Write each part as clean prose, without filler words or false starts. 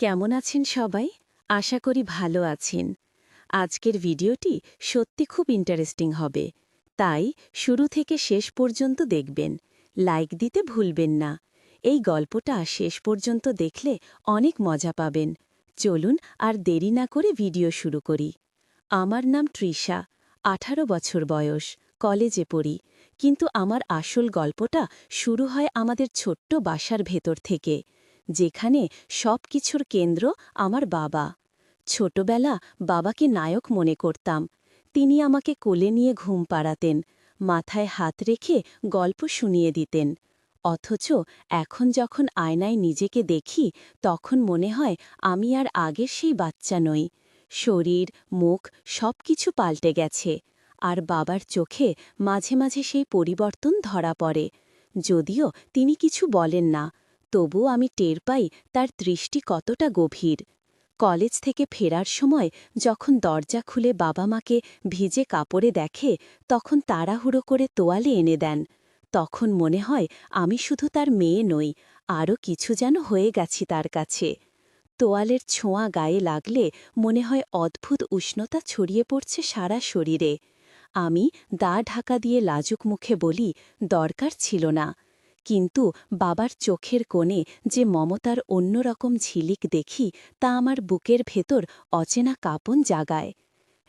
কেমন আছেন সবাই? আশা করি ভালো আছেন। আজকের ভিডিওটি সত্যি খুব ইন্টারেস্টিং হবে। তাই শুরু থেকে শেষ পর্যন্ত দেখবেন। লাইক দিতে ভুলবেন না। এই গল্পটা শেষ পর্যন্ত দেখলে অনেক মজা পাবেন। চলুন আর দেরি না করে ভিডিও শুরু করি। আমার নাম তৃষা, 18 বছর বয়স, কলেজে পড়ি। কিন্তু আমার আসল গল্পটা শুরু হয় আমাদের ছোট্ট বাসার ভেতর থেকে, যেখানে সব কিছুর কেন্দ্র আমার বাবা। ছোটবেলা বাবাকে নায়ক মনে করতাম। তিনি আমাকে কোলে নিয়ে ঘুম পাড়াতেন, মাথায় হাত রেখে গল্প শুনিয়ে দিতেন। অথচ এখন যখন আয়নায় নিজেকে দেখি, তখন মনে হয় আমি আর আগের সেই বাচ্চা নই। শরীর, মুখ সবকিছু পাল্টে গেছে। আর বাবার চোখে মাঝে মাঝে সেই পরিবর্তন ধরা পড়ে। যদিও তিনি কিছু বলেন না, তবু আমি টের পাই তার দৃষ্টি কতটা গভীর। কলেজ থেকে ফেরার সময় যখন দরজা খুলে বাবা মাকে ভিজে কাপড়ে দেখে, তখন তাড়াহুড়ো করে তোয়ালে এনে দেন। তখন মনে হয় আমি শুধু তার মেয়ে নই, আরও কিছু যেন হয়ে গেছি তার কাছে। তোয়ালের ছোঁয়া গায়ে লাগলে মনে হয় অদ্ভুত উষ্ণতা ছড়িয়ে পড়ছে সারা শরীরে। আমি দা ঢাকা দিয়ে লাজুক মুখে বলি, দরকার ছিল না। কিন্তু বাবার চোখের কোণে যে মমতার অন্যরকম ঝিলিক দেখি, তা আমার বুকের ভেতর অচেনা কাঁপন জাগায়।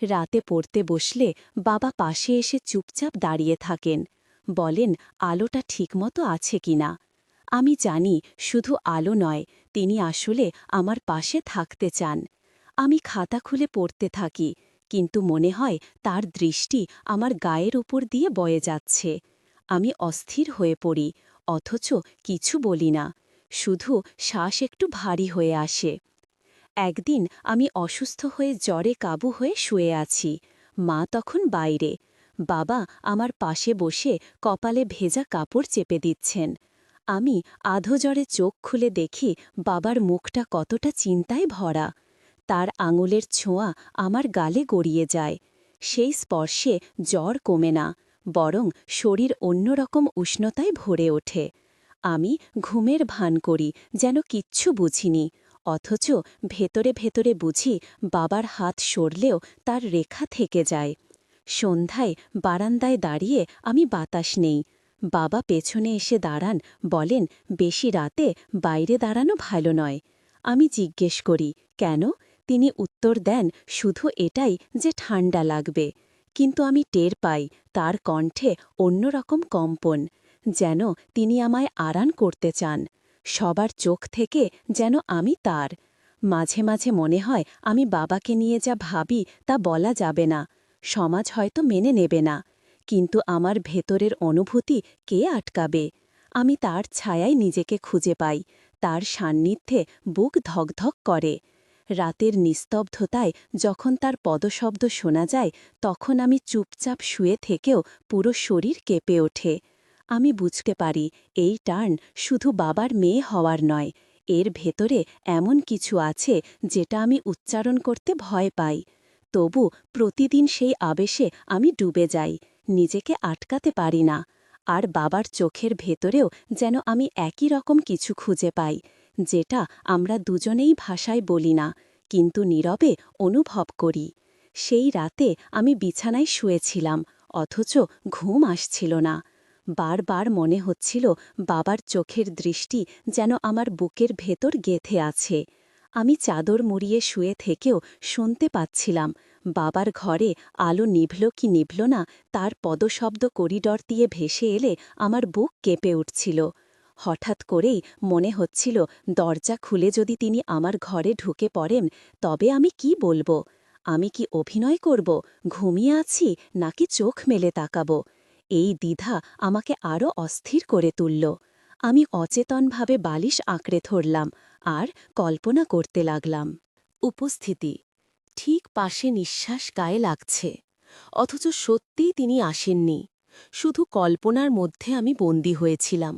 রাতে পড়তে বসলে বাবা পাশে এসে চুপচাপ দাঁড়িয়ে থাকেন। বলেন আলোটা ঠিকমতো আছে কিনা। আমি জানি শুধু আলো নয়, তিনি আসলে আমার পাশে থাকতে চান। আমি খাতা খুলে পড়তে থাকি, কিন্তু মনে হয় তার দৃষ্টি আমার গায়ের উপর দিয়ে বয়ে যাচ্ছে। আমি অস্থির হয়ে পড়ি, অথচ কিছু বলি না। শুধু শ্বাস একটু ভারী হয়ে আসে। একদিন আমি অসুস্থ হয়ে জ্বরে কাবু হয়ে শুয়ে আছি। মা তখন বাইরে। বাবা আমার পাশে বসে কপালে ভেজা কাপড় চেপে দিচ্ছেন। আমি আধোজ্বরে চোখ খুলে দেখি বাবার মুখটা কতটা চিন্তায় ভরা। তার আঙুলের ছোঁয়া আমার গালে গড়িয়ে যায়। সেই স্পর্শে জ্বর কমে না, বরং শরীর অন্যরকম উষ্ণতায় ভরে ওঠে। আমি ঘুমের ভান করি, যেন কিচ্ছু বুঝিনি। অথচ ভেতরে ভেতরে বুঝি বাবার হাত সরলেও তার রেখা থেকে যায়। সন্ধ্যায় বারান্দায় দাঁড়িয়ে আমি বাতাস নেই। বাবা পেছনে এসে দাঁড়ান, বলেন বেশি রাতে বাইরে দাঁড়ানো ভালো নয়। আমি জিজ্ঞেস করি কেন। তিনি উত্তর দেন শুধু এটাই যে ঠান্ডা লাগবে। কিন্তু আমি টের পাই তার কণ্ঠে অন্যরকম কম্পন, যেন তিনি আমায় আড়ান করতে চান। সবার চোখ থেকে যেন আমি তার। মাঝে মাঝে মনে হয় আমি বাবাকে নিয়ে যা ভাবি তা বলা যাবে না, সমাজ হয়তো মেনে নেবে না। কিন্তু আমার ভেতরের অনুভূতি কে আটকাবে। আমি তার ছায়ায় নিজেকে খুঁজে পাই, তার সান্নিধ্যে বুক ধকধক করে। রাতের নিস্তব্ধতায় যখন তার পদশব্দ শোনা যায়, তখন আমি চুপচাপ শুয়ে থেকেও পুরো শরীর কেঁপে ওঠে। আমি বুঝতে পারি এই টার্ন শুধু বাবার মেয়ে হওয়ার নয়, এর ভেতরে এমন কিছু আছে যেটা আমি উচ্চারণ করতে ভয় পাই। তবু প্রতিদিন সেই আবেশে আমি ডুবে যাই, নিজেকে আটকাতে পারি না। আর বাবার চোখের ভেতরেও যেন আমি একই রকম কিছু খুঁজে পাই, যেটা আমরা দুজনেই ভাষায় বলি না, কিন্তু নীরবে অনুভব করি। সেই রাতে আমি বিছানায় শুয়েছিলাম, অথচ ঘুম আসছিল না। বারবার মনে হচ্ছিল বাবার চোখের দৃষ্টি যেন আমার বুকের ভেতর গেঁথে আছে। আমি চাদর মুড়িয়ে শুয়ে থেকেও শুনতে পাচ্ছিলাম বাবার ঘরে আলো নিভল কি নিভল না, তার পদশব্দ করিডর দিয়ে ভেসে এলে আমার বুক কেঁপে উঠছিল। হঠাৎ করেই মনে হচ্ছিল দরজা খুলে যদি তিনি আমার ঘরে ঢুকে পড়েন, তবে আমি কি বলবো। আমি কি অভিনয় করব, ঘুমিয়ে আছি, নাকি চোখ মেলে তাকাবো। এই দ্বিধা আমাকে আরও অস্থির করে তুলল। আমি অচেতনভাবে বালিশ আঁকড়ে ধরলাম আর কল্পনা করতে লাগলাম। উপস্থিতি ঠিক পাশে, নিঃশ্বাস গায়ে লাগছে। অথচ সত্যিই তিনি আসেননি, শুধু কল্পনার মধ্যে আমি বন্দী হয়েছিলাম।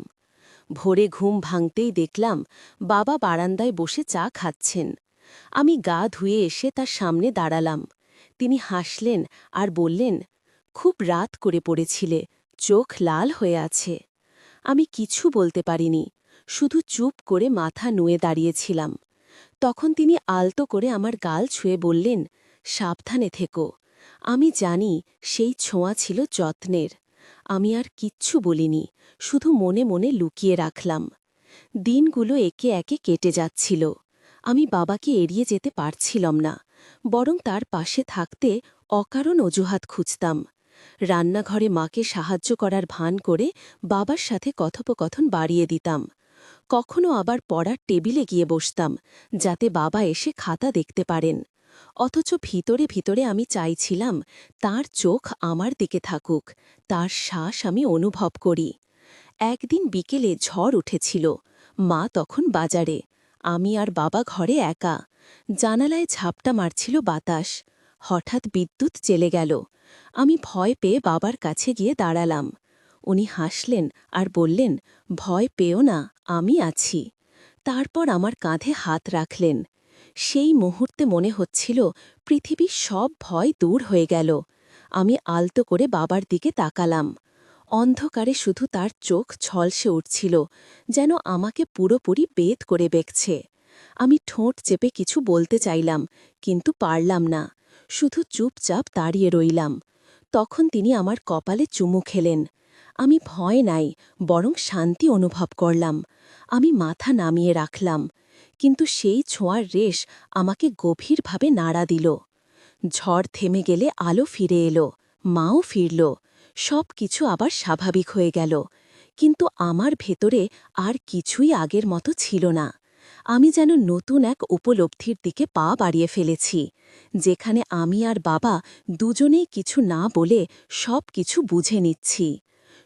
ভোরে ঘুম ভাঙতেই দেখলাম বাবা বারান্দায় বসে চা খাচ্ছেন। আমি গা ধুয়ে এসে তার সামনে দাঁড়ালাম। তিনি হাসলেন আর বললেন, খুব রাত করে পড়েছিলে, চোখ লাল হয়ে আছে। আমি কিছু বলতে পারিনি, শুধু চুপ করে মাথা নুয়ে দাঁড়িয়েছিলাম। তখন তিনি আলতো করে আমার গাল ছুঁয়ে বললেন, সাবধানে থেকো। আমি জানি সেই ছোঁয়া ছিল যত্নের। আমি আর কিচ্ছু বলিনি, শুধু মনে মনে লুকিয়ে রাখলাম। দিনগুলো একে একে কেটে যাচ্ছিল। আমি বাবাকে এড়িয়ে যেতে পারছিলাম না, বরং তার পাশে থাকতে অকারণ অজুহাত খুঁজতাম। রান্নাঘরে মাকে সাহায্য করার ভান করে বাবার সাথে কথোপকথন বাড়িয়ে দিতাম। কখনো আবার পড়ার টেবিলে গিয়ে বসতাম, যাতে বাবা এসে খাতা দেখতে পারেন। অথচ ভিতরে ভিতরে আমি চাইছিলাম তার চোখ আমার দিকে থাকুক, তার শ্বাস আমি অনুভব করি। একদিন বিকেলে ঝড় উঠেছিল। মা তখন বাজারে, আমি আর বাবা ঘরে একা। জানালায় ঝাপটা মারছিল বাতাস। হঠাৎ বিদ্যুৎ জ্বেলে গেল। আমি ভয় পেয়ে বাবার কাছে গিয়ে দাঁড়ালাম। উনি হাসলেন আর বললেন, ভয় পেও না, আমি আছি। তারপর আমার কাঁধে হাত রাখলেন। সেই মুহূর্তে মনে হচ্ছিল পৃথিবীর সব ভয় দূর হয়ে গেল। আমি আলতো করে বাবার দিকে তাকালাম। অন্ধকারে শুধু তার চোখ ঝলসে উঠছিল, যেন আমাকে পুরোপুরি বেদ করে বেঁকছে। আমি ঠোঁট চেপে কিছু বলতে চাইলাম, কিন্তু পারলাম না। শুধু চুপচাপ দাঁড়িয়ে রইলাম। তখন তিনি আমার কপালে চুমু খেলেন। আমি ভয় নাই, বরং শান্তি অনুভব করলাম। আমি মাথা নামিয়ে রাখলাম, কিন্তু সেই ছোঁয়ার রেশ আমাকে গভীরভাবে নাড়া দিল। ঝড় থেমে গেলে আলো ফিরে এলো, মাও ফিরল। সব কিছু আবার স্বাভাবিক হয়ে গেল, কিন্তু আমার ভেতরে আর কিছুই আগের মতো ছিল না। আমি যেন নতুন এক উপলব্ধির দিকে পা বাড়িয়ে ফেলেছি, যেখানে আমি আর বাবা দুজনেই কিছু না বলে সব কিছু বুঝে নিচ্ছি।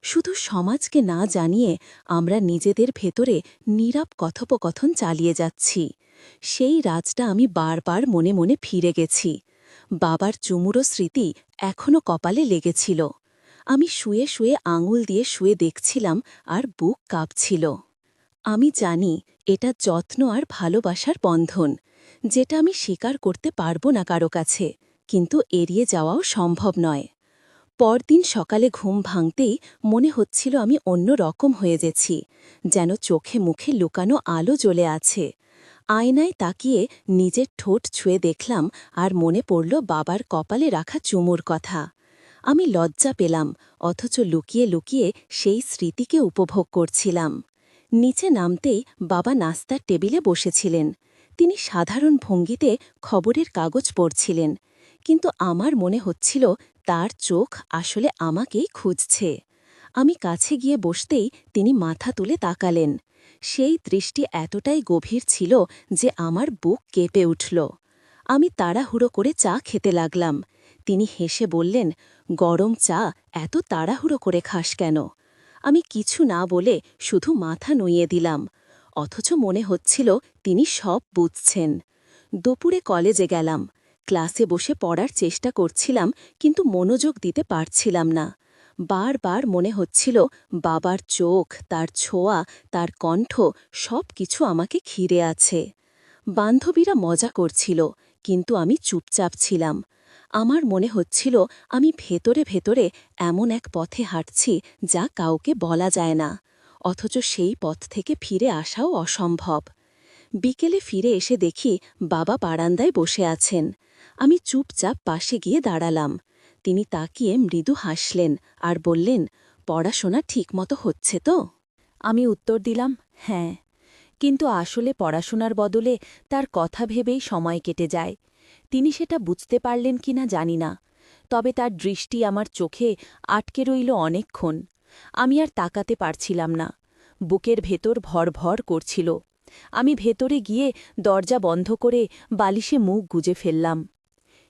শুধু সমাজকে না জানিয়ে আমরা নিজেদের ভেতরে নীরব কথোপকথন চালিয়ে যাচ্ছি। সেই রাজটা আমি বারবার মনে মনে ফিরে গেছি। বাবার চুমুরো স্মৃতি এখনো কপালে লেগেছিল। আমি শুয়ে শুয়ে আঙুল দিয়ে শুয়ে দেখছিলাম, আর বুক কাঁপছিল। আমি জানি এটা যত্ন আর ভালোবাসার বন্ধন, যেটা আমি স্বীকার করতে পারব না কারো কাছে, কিন্তু এড়িয়ে যাওয়াও সম্ভব নয়। পরদিন সকালে ঘুম ভাঙতেই মনে হচ্ছিল আমি অন্য রকম হয়ে গেছি, যেন চোখে মুখে লুকানো আলো জ্বলে আছে। আয়নায় তাকিয়ে নিজের ঠোঁট ছুঁয়ে দেখলাম, আর মনে পড়ল বাবার কপালে রাখা চুমুর কথা। আমি লজ্জা পেলাম, অথচ লুকিয়ে লুকিয়ে সেই স্মৃতিকে উপভোগ করছিলাম। নিচে নামতেই বাবা নাস্তার টেবিলে বসেছিলেন। তিনি সাধারণ ভঙ্গিতে খবরের কাগজ পড়ছিলেন, কিন্তু আমার মনে হচ্ছিল তার চোখ আসলে আমাকেই খুঁজছে। আমি কাছে গিয়ে বসতেই তিনি মাথা তুলে তাকালেন। সেই দৃষ্টি এতটাই গভীর ছিল যে আমার বুক কেঁপে উঠল। আমি তাড়াহুড়ো করে চা খেতে লাগলাম। তিনি হেসে বললেন, গরম চা এত তাড়াহুড়ো করে খাস কেন? আমি কিছু না বলে শুধু মাথা নুইয়ে দিলাম, অথচ মনে হচ্ছিল তিনি সব বুঝছেন। দুপুরে কলেজে গেলাম। ক্লাসে বসে পড়ার চেষ্টা করছিলাম, কিন্তু মনোযোগ দিতে পারছিলাম না। বারবার মনে হচ্ছিল বাবার চোখ, তার ছোঁয়া, তার কণ্ঠ সব কিছু আমাকে ঘিরে আছে। বান্ধবীরা মজা করছিল, কিন্তু আমি চুপচাপ ছিলাম। আমার মনে হচ্ছিল আমি ভেতরে ভেতরে এমন এক পথে হাঁটছি যা কাউকে বলা যায় না, অথচ সেই পথ থেকে ফিরে আসাও অসম্ভব। বিকেলে ফিরে এসে দেখি বাবা বারান্দায় বসে আছেন। আমি চুপচাপ পাশে গিয়ে দাঁড়ালাম। তিনি তাকিয়ে মৃদু হাসলেন আর বললেন, পড়াশোনা ঠিকমতো হচ্ছে তো? আমি উত্তর দিলাম, হ্যাঁ। কিন্তু আসলে পড়াশোনার বদলে তার কথা ভেবেই সময় কেটে যায়। তিনি সেটা বুঝতে পারলেন কিনা জানি না, তবে তার দৃষ্টি আমার চোখে আটকে রইল অনেকক্ষণ। আমি আর তাকাতে পারছিলাম না। বুকের ভেতর ভরভর করছিল। আমি ভেতরে গিয়ে দরজা বন্ধ করে বালিশে মুখ গুজে ফেললাম।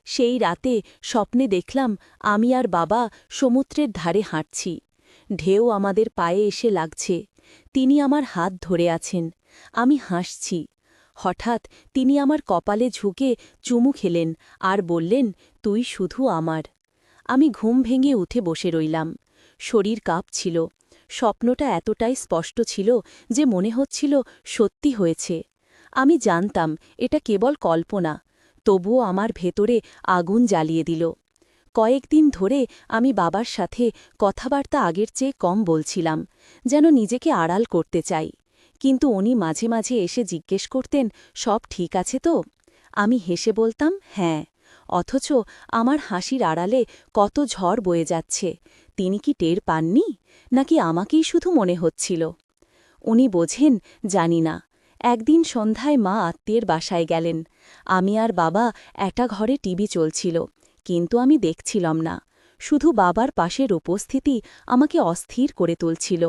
সেই রাতে স্বপ্নে দেখলাম আমি আর বাবা সমুদ্রের ধারে হাঁটছি। ঢেউ আমাদের পায়ে এসে লাগছে। তিনি আমার হাত ধরে আছেন। আমি হাসছি। হঠাৎ তিনি আমার কপালে ঝুঁকে চুমু খেলেন আর বললেন, তুই শুধু আমার। আমি ঘুম ভেঙে উঠে বসে রইলাম। শরীর কাঁপছিল। স্বপ্নটা এতটাই স্পষ্ট ছিল যে মনে হচ্ছিল সত্যি হয়েছে। আমি জানতাম এটা কেবল কল্পনা, তবুও আমার ভেতরে আগুন জ্বালিয়ে দিল। কয়েকদিন ধরে আমি বাবার সাথে কথাবার্তা আগের চেয়ে কম বলছিলাম, যেন নিজেকে আড়াল করতে চাই। কিন্তু উনি মাঝে মাঝে এসে জিজ্ঞেস করতেন, সব ঠিক আছে তো? আমি হেসে বলতাম, হ্যাঁ। অথচ আমার হাসির আড়ালে কত ঝড় বয়ে যাচ্ছে। তিনি কি টের পাননি, নাকি আমাকেই শুধু মনে হচ্ছিল? উনি বোঝেন, জানি না। একদিন সন্ধ্যায় মা আত্মীয়ের বাসায় গেলেন। আমি আর বাবা একটা ঘরে টিভি চলছিল, কিন্তু আমি দেখছিলাম না। শুধু বাবার পাশের উপস্থিতি আমাকে অস্থির করে তুলছিল।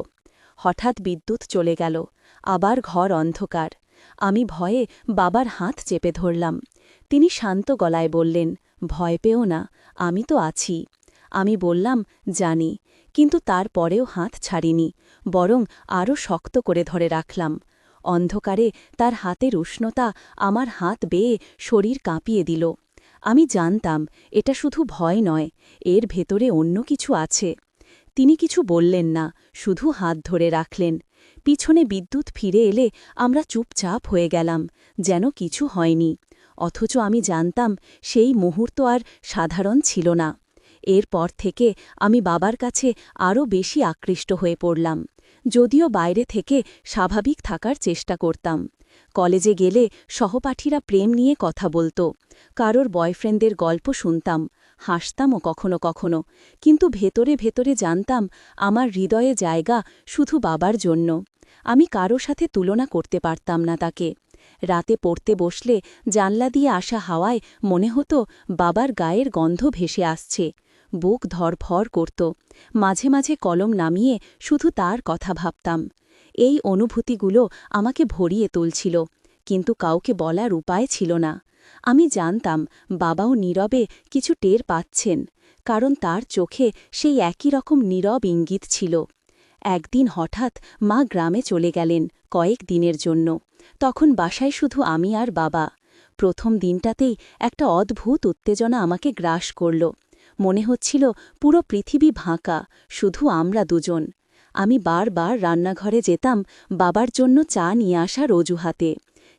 হঠাৎ বিদ্যুৎ চলে গেল, আবার ঘর অন্ধকার। আমি ভয়ে বাবার হাত চেপে ধরলাম। তিনি শান্ত গলায় বললেন, ভয় পেও না, আমি তো আছি। আমি বললাম, জানি, কিন্তু তারপরেও হাত ছাড়িনি, বরং আরও শক্ত করে ধরে রাখলাম। অন্ধকারে তার হাতের উষ্ণতা আমার হাত বেয়ে শরীর কাঁপিয়ে দিল। আমি জানতাম এটা শুধু ভয় নয়, এর ভেতরে অন্য কিছু আছে। তিনি কিছু বললেন না, শুধু হাত ধরে রাখলেন। পিছনে বিদ্যুৎ ফিরে এলে আমরা চুপচাপ হয়ে গেলাম, যেন কিছু হয়নি। অথচ আমি জানতাম সেই মুহূর্ত আর সাধারণ ছিল না। এরপর থেকে আমি বাবার কাছে আরও বেশি আকৃষ্ট হয়ে পড়লাম, যদিও বাইরে থেকে স্বাভাবিক থাকার চেষ্টা করতাম। কলেজে গেলে সহপাঠীরা প্রেম নিয়ে কথা বলতো, কারোর বয়ফ্রেন্ডদের গল্প শুনতাম, হাসতামও কখনো কখনো, কিন্তু ভেতরে ভেতরে জানতাম আমার হৃদয়ে জায়গা শুধু বাবার জন্য। আমি কারো সাথে তুলনা করতে পারতাম না তাকে। রাতে পড়তে বসলে জানলা দিয়ে আসা হাওয়ায় মনে হতো বাবার গায়ের গন্ধ ভেসে আসছে। বুক ধরফর করত। মাঝে মাঝে কলম নামিয়ে শুধু তার কথা ভাবতাম। এই অনুভূতিগুলো আমাকে ভরিয়ে তুলছিল, কিন্তু কাউকে বলার উপায় ছিল না। আমি জানতাম বাবাও নীরবে কিছু টের পাচ্ছেন, কারণ তার চোখে সেই একই রকম নীরব ইঙ্গিত ছিল। একদিন হঠাৎ মা গ্রামে চলে গেলেন কয়েক দিনের জন্য। তখন বাসায় শুধু আমি আর বাবা। প্রথম দিনটাতেই একটা অদ্ভুত উত্তেজনা আমাকে গ্রাস করল। মনে হচ্ছিল পুরো পৃথিবী ভাঁকা, শুধু আমরা দুজন। আমি বারবার রান্নাঘরে যেতাম বাবার জন্য চা নিয়ে আসার অজুহাতে।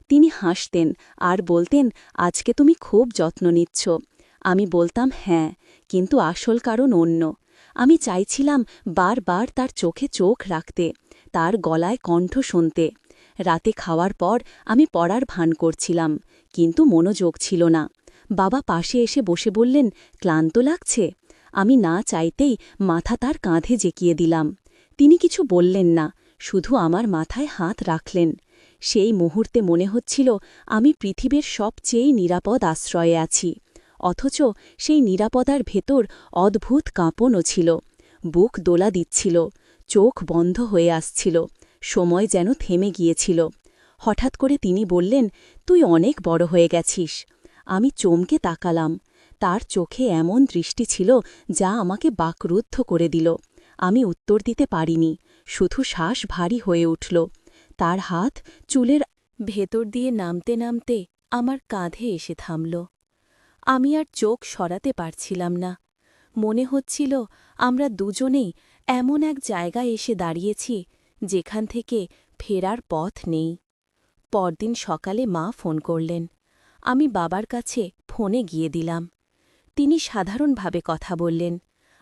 তিনি হাসতেন আর বলতেন, আজকে তুমি খুব যত্ন নিচ্ছ। আমি বলতাম, হ্যাঁ, কিন্তু আসল কারণ অন্য। আমি চাইছিলাম বারবার তার চোখে চোখ রাখতে, তার গলায় কণ্ঠ শুনতে। রাতে খাওয়ার পর আমি পড়ার ভান করছিলাম, কিন্তু মনোযোগ ছিল না। বাবা পাশে এসে বসে বললেন, ক্লান্ত লাগছে? আমি না চাইতেই মাথা তার কাঁধে জেকিয়ে দিলাম। তিনি কিছু বললেন না, শুধু আমার মাথায় হাত রাখলেন। সেই মুহূর্তে মনে হচ্ছিল আমি পৃথিবীর সবচেয়ে নিরাপদ আশ্রয়ে আছি। অথচ সেই নিরাপদার ভেতর অদ্ভুত কাঁপনও ছিল। বুক দোলা দিচ্ছিল, চোখ বন্ধ হয়ে আসছিল, সময় যেন থেমে গিয়েছিল। হঠাৎ করে তিনি বললেন, তুই অনেক বড় হয়ে গেছিস। আমি চমকে তাকালাম। তার চোখে এমন দৃষ্টি ছিল যা আমাকে বাকরুদ্ধ করে দিল। আমি উত্তর দিতে পারিনি, শুধু শ্বাস ভারী হয়ে উঠল। তার হাত চুলের ভেতর দিয়ে নামতে নামতে আমার কাঁধে এসে থামল। আমি আর চোখ সরাতে পারছিলাম না। মনে হচ্ছিল আমরা দুজনেই এমন এক জায়গায় এসে দাঁড়িয়েছি যেখান থেকে ফেরার পথ নেই। পরদিন সকালে মা ফোন করলেন। আমি বাবার কাছে ফোনে গিয়ে দিলাম। তিনি সাধারণভাবে কথা বললেন।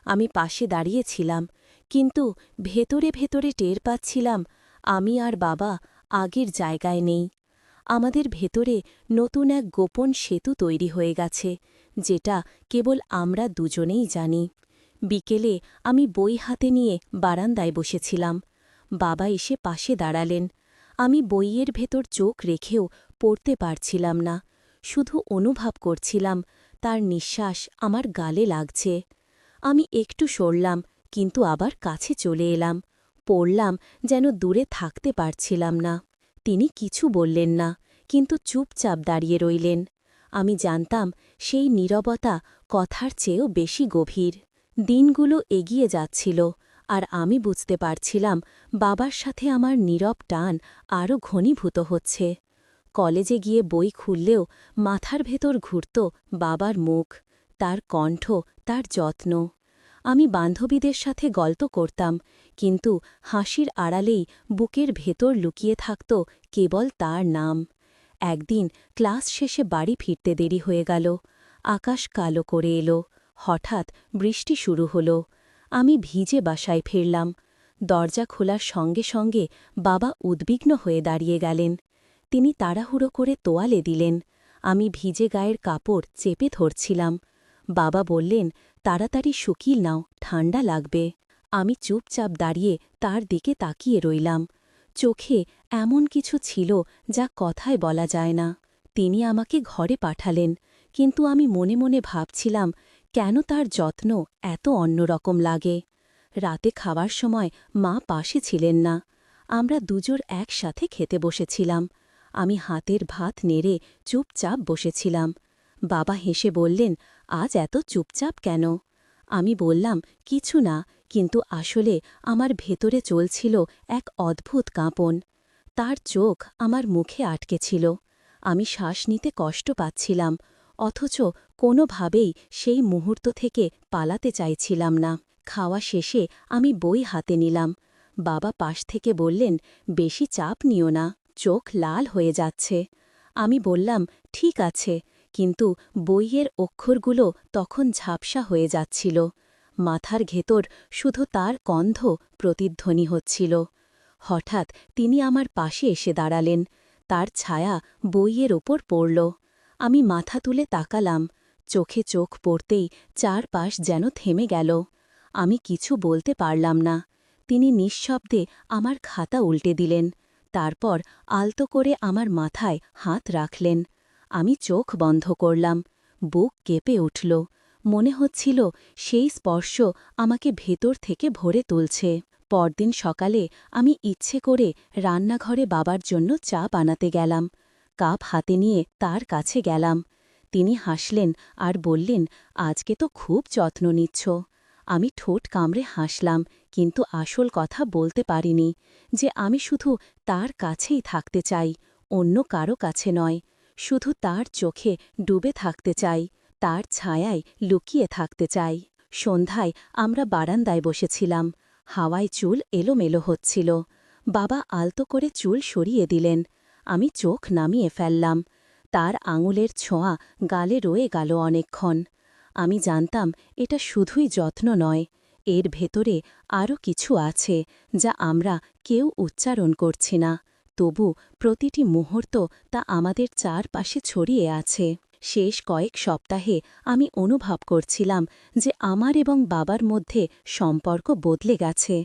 আমি পাশে দাঁড়িয়েছিলাম, কিন্তু ভেতরে ভেতরে টের পাচ্ছিলাম আমি আর বাবা আগের জায়গায় নেই। আমাদের ভেতরে নতুন এক গোপন সেতু তৈরি হয়ে গেছে, যেটা কেবল আমরা দুজনেই জানি। বিকেলে আমি বই হাতে নিয়ে বারান্দায় বসেছিলাম। বাবা এসে পাশে দাঁড়ালেন। আমি বইয়ের ভেতর চোখ রেখেও পড়তে পারছিলাম না, শুধু অনুভব করছিলাম তার নিঃশ্বাস আমার গালে লাগছে। আমি একটু সরলাম, কিন্তু আবার কাছে চলে এলাম। পড়লাম, যেন দূরে থাকতে পারছিলাম না। তিনি কিছু বললেন না, কিন্তু চুপচাপ দাঁড়িয়ে রইলেন। আমি জানতাম সেই নীরবতা কথার চেয়েও বেশি গভীর। দিনগুলো এগিয়ে যাচ্ছিল, আর আমি বুঝতে পারছিলাম বাবার সাথে আমার নীরব টান আরও ঘনীভূত হচ্ছে। কলেজে গিয়ে বই খুললেও মাথার ভেতর ঘুরত বাবার মুখ, তার কণ্ঠ, তার যত্ন। আমি বান্ধবীদের সাথে গল্প করতাম, কিন্তু হাসির আড়ালেই বুকের ভেতর লুকিয়ে থাকত কেবল তার নাম। একদিন ক্লাস শেষে বাড়ি ফিরতে দেরি হয়ে গেল। আকাশ কালো করে এলো। হঠাৎ বৃষ্টি শুরু হল। আমি ভিজে বাসায় ফিরলাম। দরজা খোলার সঙ্গে সঙ্গে বাবা উদ্বিগ্ন হয়ে দাঁড়িয়ে গেলেন। তিনি তাড়াহুড়ো করে তোয়ালে দিলেন। আমি ভিজে গায়ের কাপড় চেপে ধরছিলাম। বাবা বললেন, তাড়াতাড়ি শুকিয়ে নাও, ঠান্ডা লাগবে। আমি চুপচাপ দাঁড়িয়ে তার দিকে তাকিয়ে রইলাম। চোখে এমন কিছু ছিল যা কথায় বলা যায় না। তিনি আমাকে ঘরে পাঠালেন, কিন্তু আমি মনে মনে ভাবছিলাম কেন তার যত্ন এত অন্যরকম লাগে। রাতে খাওয়ার সময় মা পাশে ছিলেন না। আমরা দুজোর একসাথে খেতে বসেছিলাম। আমি হাতের ভাত নেড়ে চুপচাপ বসেছিলাম। বাবা হেসে বললেন, আজ এত চুপচাপ কেন? আমি বললাম, কিছু না, কিন্তু আসলে আমার ভেতরে চলছিল এক অদ্ভুত কাঁপন। তার চোখ আমার মুখে আটকে ছিল। আমি শ্বাস নিতে কষ্ট পাচ্ছিলাম, অথচ কোনোভাবেই সেই মুহূর্ত থেকে পালাতে চাইছিলাম না। খাওয়া শেষে আমি বই হাতে নিলাম। বাবা পাশ থেকে বললেন, বেশি চাপ নিও না, চোখ লাল হয়ে যাচ্ছে। আমি বললাম, ঠিক আছে, কিন্তু বইয়ের অক্ষরগুলো তখন ঝাপসা হয়ে যাচ্ছিল। মাথার ভেতর শুধু তার কন্ধ প্রতিধ্বনি হচ্ছিল। হঠাৎ তিনি আমার পাশে এসে দাঁড়ালেন। তার ছায়া বইয়ের ওপর পড়ল। আমি মাথা তুলে তাকালাম। চোখে চোখ পড়তেই চারপাশ যেন থেমে গেল। আমি কিছু বলতে পারলাম না। তিনি নিঃশব্দে আমার খাতা উল্টে দিলেন। তারপর আলতো করে আমার মাথায় হাত রাখলেন। আমি চোখ বন্ধ করলাম। বুক কেঁপে উঠল। মনে হচ্ছিল সেই স্পর্শ আমাকে ভেতর থেকে ভরে তুলছে। পরদিন সকালে আমি ইচ্ছে করে রান্নাঘরে বাবার জন্য চা বানাতে গেলাম। কাপ হাতে নিয়ে তার কাছে গেলাম। তিনি হাসলেন আর বললেন, আজকে তো খুব যত্ন নিচ্ছ। আমি ঠোঁট কামড়ে হাসলাম, কিন্তু আসল কথা বলতে পারিনি, যে আমি শুধু তার কাছেই থাকতে চাই, অন্য কারো কাছে নয়। শুধু তার চোখে ডুবে থাকতে চাই, তার ছায়ায় লুকিয়ে থাকতে চাই। সন্ধ্যায় আমরা বারান্দায় বসেছিলাম। হাওয়ায় চুল এলোমেলো হচ্ছিল। বাবা আলতো করে চুল সরিয়ে দিলেন। আমি চোখ নামিয়ে ফেললাম। তার আঙুলের ছোঁয়া গালে রয়ে গেল অনেকক্ষণ। আমি জানতাম এটা শুধুই যত্ন নয়, এর ভেতরে আরও কিছু আছে যা আমরা কেউ উচ্চারণ করছি না, তবু প্রতিটি মুহূর্ত তা আমাদের চারপাশে ছড়িয়ে আছে। শেষ কয়েক সপ্তাহে আমি অনুভব করছিলাম যে আমার এবং বাবার মধ্যে সম্পর্ক বদলে গেছে।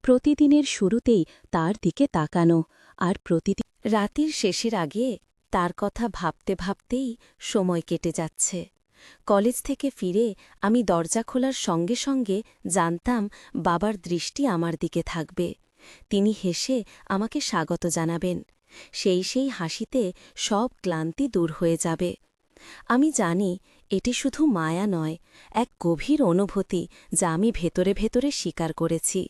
প্রতিদিনের শুরুতেই তার দিকে তাকানো, আর প্রতিদিন রাতের শেষের আগে তার কথা ভাবতে ভাবতেই সময় কেটে যাচ্ছে। কলেজ থেকে ফিরে আমি দরজা খোলার সঙ্গে সঙ্গে জানতাম বাবার দৃষ্টি আমার দিকে থাকবে। তিনি হেসে আমাকে স্বাগত জানাবেন। সেই হাসিতে সব ক্লান্তি দূর হয়ে যাবে। আমি জানি এটি শুধু মায়া নয়, এক গভীর অনুভূতি যা আমি ভেতরে ভেতরে স্বীকার করেছি।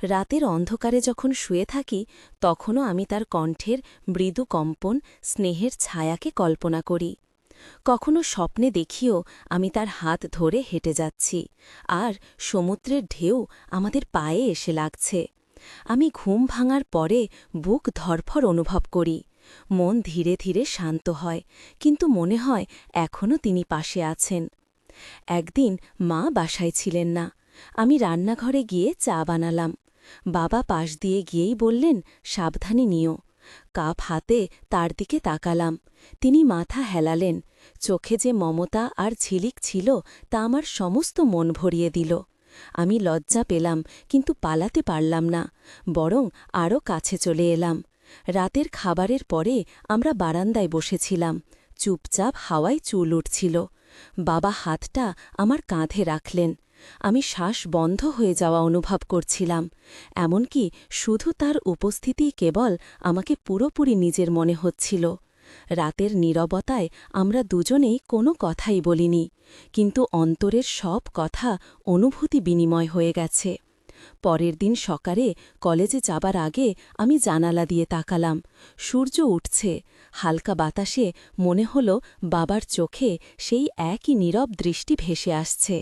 রাতের অন্ধকারে যখন শুয়ে থাকি, তখনও আমি তার কণ্ঠের মৃদু কম্পন, স্নেহের ছায়াকে কল্পনা করি। কখনো স্বপ্নে দেখিও আমি তার হাত ধরে হেঁটে যাচ্ছি, আর সমুদ্রের ঢেউ আমাদের পায়ে এসে লাগছে। আমি ঘুম ভাঙার পরে বুক ধড়ফড় অনুভব করি। মন ধীরে ধীরে শান্ত হয়, কিন্তু মনে হয় এখনও তিনি পাশে আছেন। একদিন মা বাসায় ছিলেন না। আমি রান্নাঘরে গিয়ে চা বানালাম। বাবা পাশ দিয়ে গিয়েই বললেন, সাবধানে নিও। কাপ হাতে তার দিকে তাকালাম। তিনি মাথা হেলালেন। চোখে যে মমতা আর ঝিলিক ছিল তা আমার সমস্ত মন ভরিয়ে দিল। আমি লজ্জা পেলাম, কিন্তু পালাতে পারলাম না, বরং আরও কাছে চলে এলাম। রাতের খাবারের পরে আমরা বারান্দায় বসেছিলাম। চুপচাপ হাওয়ায় চুল উঠছিল। বাবা হাতটা আমার কাঁধে রাখলেন। আমি শ্বাস বন্ধ হয়ে যাওয়া অনুভব করছিলাম। এমনকি শুধু তার উপস্থিতিই কেবল আমাকে পুরোপুরি নিজের মনে হচ্ছিল। রাতের নীরবতায় আমরা দুজনেই কোনো কথাই বলিনি, কিন্তু অন্তরের সব কথা অনুভূতি বিনিময় হয়ে গেছে। পরের দিন সকালে কলেজে যাবার আগে আমি জানালা দিয়ে তাকালাম। সূর্য উঠছে। হালকা বাতাসে মনে হল বাবার চোখে সেই একই নীরব দৃষ্টি ভেসে আসছে।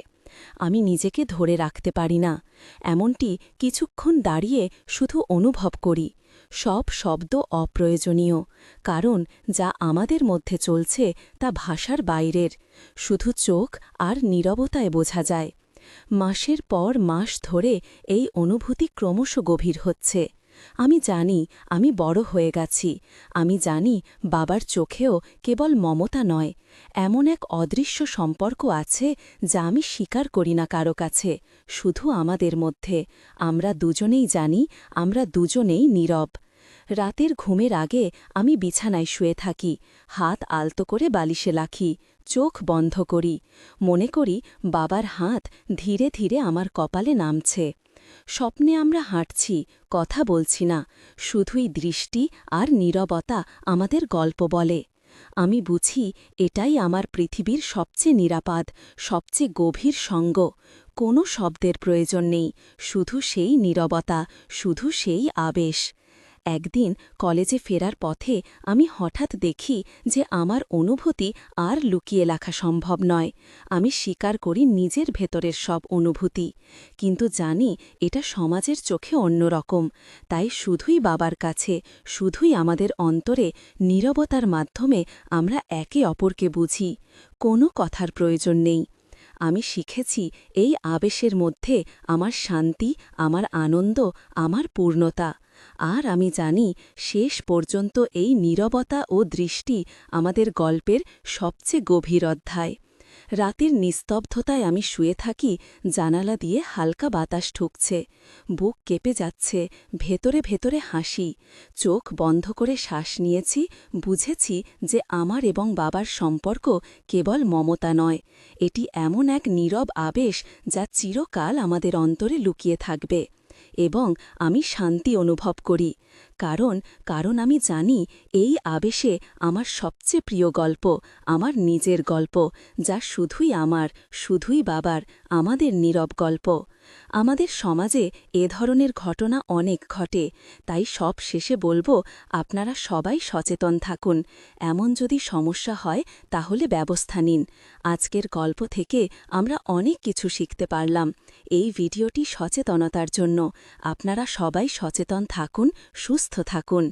আমি নিজেকে ধরে রাখতে পারি না। এমনটি কিছুক্ষণ দাঁড়িয়ে শুধু অনুভব করি। সব শব্দ অপ্রয়োজনীয়, কারণ যা আমাদের মধ্যে চলছে তা ভাষার বাইরের। শুধু চোখ আর নীরবতায় বোঝা যায়। মাসের পর মাস ধরে এই অনুভূতি ক্রমশ গভীর হচ্ছে। আমি জানি আমি বড় হয়ে গেছি। আমি জানি বাবার চোখেও কেবল মমতা নয়, এমন এক অদৃশ্য সম্পর্ক আছে যা আমি স্বীকার করি না কারো কাছে, শুধু আমাদের মধ্যে। আমরা দুজনেই জানি, আমরা দুজনেই নীরব। রাতের ঘুমের আগে আমি বিছানায় শুয়ে থাকি, হাত আলতো করে বালিশে রাখি, চোখ বন্ধ করি। মনে করি বাবার হাত ধীরে ধীরে আমার কপালে নামছে। স্বপ্নে আমরা হাঁটছি, কথা বলছি না, শুধুই দৃষ্টি আর নীরবতা আমাদের গল্প বলে। আমি বুঝি এটাই আমার পৃথিবীর সবচেয়ে নিরাপদ, সবচেয়ে গভীর সঙ্গ। কোনো শব্দের প্রয়োজন নেই, শুধু সেই নীরবতা, শুধু সেই আবেশ। একদিন কলেজে ফেরার পথে আমি হঠাৎ দেখি যে আমার অনুভূতি আর লুকিয়ে রাখা সম্ভব নয়। আমি স্বীকার করি নিজের ভেতরের সব অনুভূতি, কিন্তু জানি এটা সমাজের চোখে অন্যরকম। তাই শুধুই বাবার কাছে, শুধুই আমাদের অন্তরে নীরবতার মাধ্যমে আমরা একে অপরকে বুঝি। কোনো কথার প্রয়োজন নেই। আমি শিখেছি এই আবেশের মধ্যে আমার শান্তি, আমার আনন্দ, আমার পূর্ণতা। আর আমি জানি শেষ পর্যন্ত এই নীরবতা ও দৃষ্টি আমাদের গল্পের সবচেয়ে গভীর অধ্যায়। রাতের নিস্তব্ধতায় আমি শুয়ে থাকি, জানালা দিয়ে হালকা বাতাস ঢুকছে, বুক কেঁপে যাচ্ছে, ভেতরে ভেতরে হাসি। চোখ বন্ধ করে শ্বাস নিয়েছি, বুঝেছি যে আমার এবং বাবার সম্পর্ক কেবল মমতা নয়, এটি এমন এক নীরব আবেশ যা চিরকাল আমাদের অন্তরে লুকিয়ে থাকবে। এবং আমি শান্তি অনুভব করি, কারণ আমি জানি এই আবেশে আমার সবচেয়ে প্রিয় গল্প, আমার নিজের গল্প, যা শুধুই আমার, শুধুই বাবার, আমাদের নীরব গল্প। আমাদের সমাজে এ ধরনের ঘটনা অনেক ঘটে, তাই সব শেষে বলবো, আপনারা সবাই সচেতন থাকুন। এমন যদি সমস্যা হয় তাহলে ব্যবস্থা নিন। আজকের গল্প থেকে আমরা অনেক কিছু শিখতে পারলাম। এই ভিডিওটি সচেতনতার জন্য। আপনারা সবাই সচেতন থাকুন, সুস্থ থাকুন।